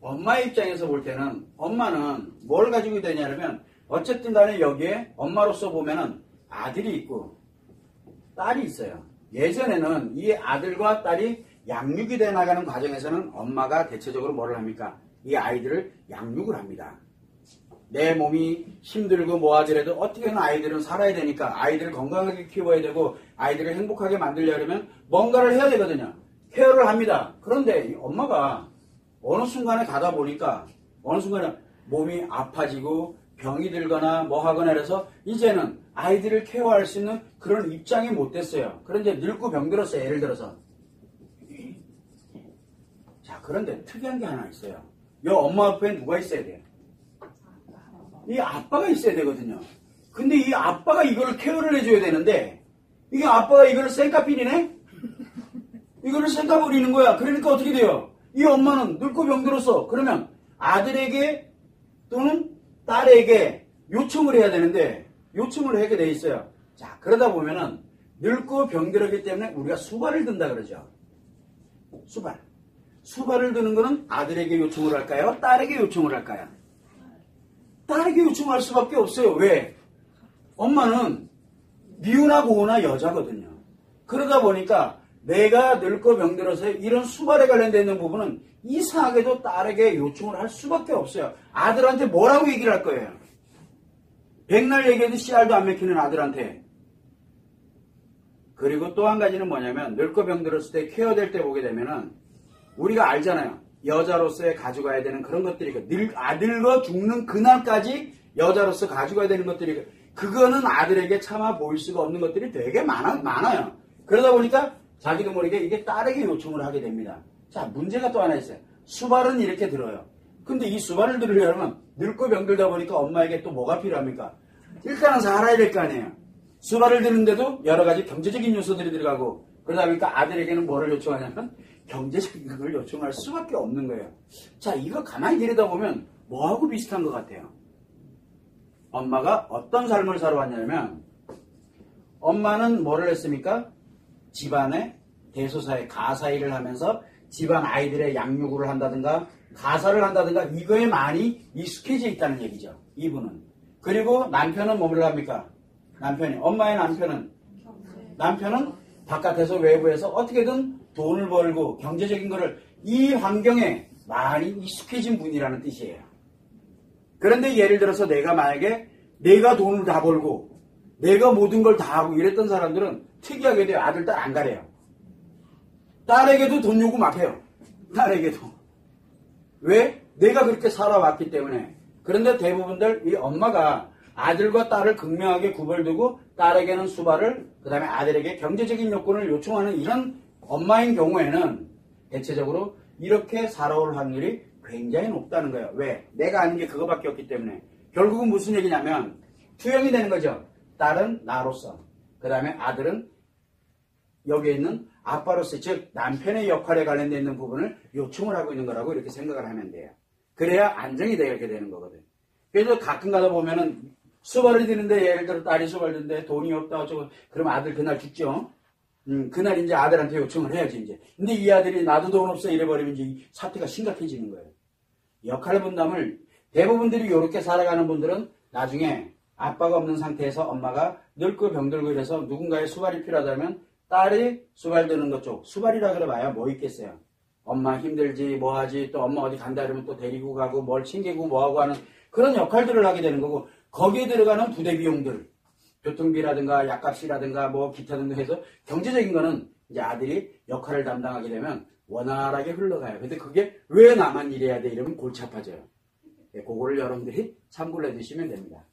엄마 입장에서 볼 때는 엄마는 뭘 가지고 되냐면 어쨌든 간에 여기에 엄마로서 보면은 아들이 있고 딸이 있어요. 예전에는 이 아들과 딸이 양육이 돼 나가는 과정에서는 엄마가 대체적으로 뭐를 합니까? 이 아이들을 양육을 합니다. 내 몸이 힘들고 뭐 하더라도 어떻게든 아이들은 살아야 되니까 아이들을 건강하게 키워야 되고 아이들을 행복하게 만들려면 뭔가를 해야 되거든요. 케어를 합니다. 그런데 이 엄마가 어느 순간에 가다 보니까 어느 순간에 몸이 아파지고 병이 들거나 뭐 하거나 해서 이제는 아이들을 케어할 수 있는 그런 입장이 못 됐어요. 그런데 늙고 병들었어요. 예를 들어서. 자, 그런데 특이한 게 하나 있어요. 이 엄마 앞에 누가 있어야 돼요? 이 아빠가 있어야 되거든요. 근데 이 아빠가 이걸 케어를 해줘야 되는데 이게 아빠가 이걸 쌩까필이네? 이거를 쌩까부리는 거야. 그러니까 어떻게 돼요? 이 엄마는 늙고 병들었어. 그러면 아들에게 또는 딸에게 요청을 해야 되는데 요청을 하게 돼 있어요. 자, 그러다 보면은 늙고 병들었기 때문에 우리가 수발을 든다 그러죠. 수발. 수발을 드는 거는 아들에게 요청을 할까요? 딸에게 요청을 할까요? 딸에게 요청할 수밖에 없어요. 왜? 엄마는 미우나 고우나 여자거든요. 그러다 보니까 내가 늙고 병들어서 이런 수발에 관련되어 있는 부분은 이상하게도 딸에게 요청을 할 수밖에 없어요. 아들한테 뭐라고 얘기를 할 거예요? 백날 얘기해도 씨알도 안 맥히는 아들한테. 그리고 또 한 가지는 뭐냐면 늙고 병들었을 때 케어될 때 보게 되면은 우리가 알잖아요. 여자로서의 가져가야 되는 그런 것들이 아들과 죽는 그날까지 여자로서 가져가야 되는 것들이 그거는 아들에게 차마 보일 수가 없는 것들이 되게 많아요. 그러다 보니까 자기도 모르게 이게 딸에게 요청을 하게 됩니다. 자, 문제가 또 하나 있어요. 수발은 이렇게 들어요. 근데 이 수발을 들으려면 늙고 병들다 보니까 엄마에게 또 뭐가 필요합니까? 일단은 살아야 될 거 아니에요. 수발을 드는데도 여러 가지 경제적인 요소들이 들어가고 그러다 보니까 아들에게는 뭐를 요청하냐면 경제적인 걸 요청할 수밖에 없는 거예요. 자, 이거 가만히 들여다보면 뭐하고 비슷한 것 같아요. 엄마가 어떤 삶을 살아왔냐면 엄마는 뭐를 했습니까? 집안의 대소사의 가사 일을 하면서 집안 아이들의 양육을 한다든가 가사를 한다든가 이거에 많이 익숙해져 있다는 얘기죠. 이분은. 그리고 남편은 뭐를 합니까? 엄마의 남편은 바깥에서 외부에서 어떻게든 돈을 벌고 경제적인 거를 이 환경에 많이 익숙해진 분이라는 뜻이에요. 그런데 예를 들어서 내가 만약에 내가 돈을 다 벌고 내가 모든 걸 다 하고 이랬던 사람들은 특이하게 돼요. 아들, 딸 안 가래요. 딸에게도 돈 요구 막 해요. 딸에게도. 왜? 내가 그렇게 살아왔기 때문에. 그런데 대부분들 이 엄마가 아들과 딸을 극명하게 구별두고 딸에게는 수발을 그 다음에 아들에게 경제적인 요건을 요청하는 이런 엄마인 경우에는 대체적으로 이렇게 살아올 확률이 굉장히 높다는 거예요. 왜? 내가 아는 게 그거밖에 없기 때문에. 결국은 무슨 얘기냐면 투영이 되는 거죠. 딸은 나로서 그 다음에 아들은 여기에 있는 아빠로서 즉 남편의 역할에 관련되어 있는 부분을 요청을 하고 있는 거라고 이렇게 생각을 하면 돼요. 그래야 안정이 되게 되는 거거든. 그래서 가끔 가다 보면은 수발을 드는데 예를 들어 딸이 수발 드는데 돈이 없다 어쩌고 그러면 아들 그날 죽죠. 그날 이제 아들한테 요청을 해야지 이제. 근데 이 아들이 나도 돈 없어 이래버리면 이제 사태가 심각해지는 거예요. 역할 분담을 대부분들이 이렇게 살아가는 분들은 나중에 아빠가 없는 상태에서 엄마가 늙고 병들고 이래서 누군가의 수발이 필요하다면 딸이 수발 드는 것 쪽. 수발이라 그래봐야 뭐 있겠어요. 엄마 힘들지 뭐하지 또 엄마 어디 간다 그러면 또 데리고 가고 뭘 챙기고 뭐하고 하는 그런 역할들을 하게 되는 거고 거기에 들어가는 부대 비용들 교통비라든가 약값이라든가 뭐 기타 등등 해서 경제적인 거는 이제 아들이 역할을 담당하게 되면 원활하게 흘러가요. 근데 그게 왜 나만 일해야 돼 이러면 골치 아파져요. 그거를 여러분들이 참고를 해주시면 됩니다.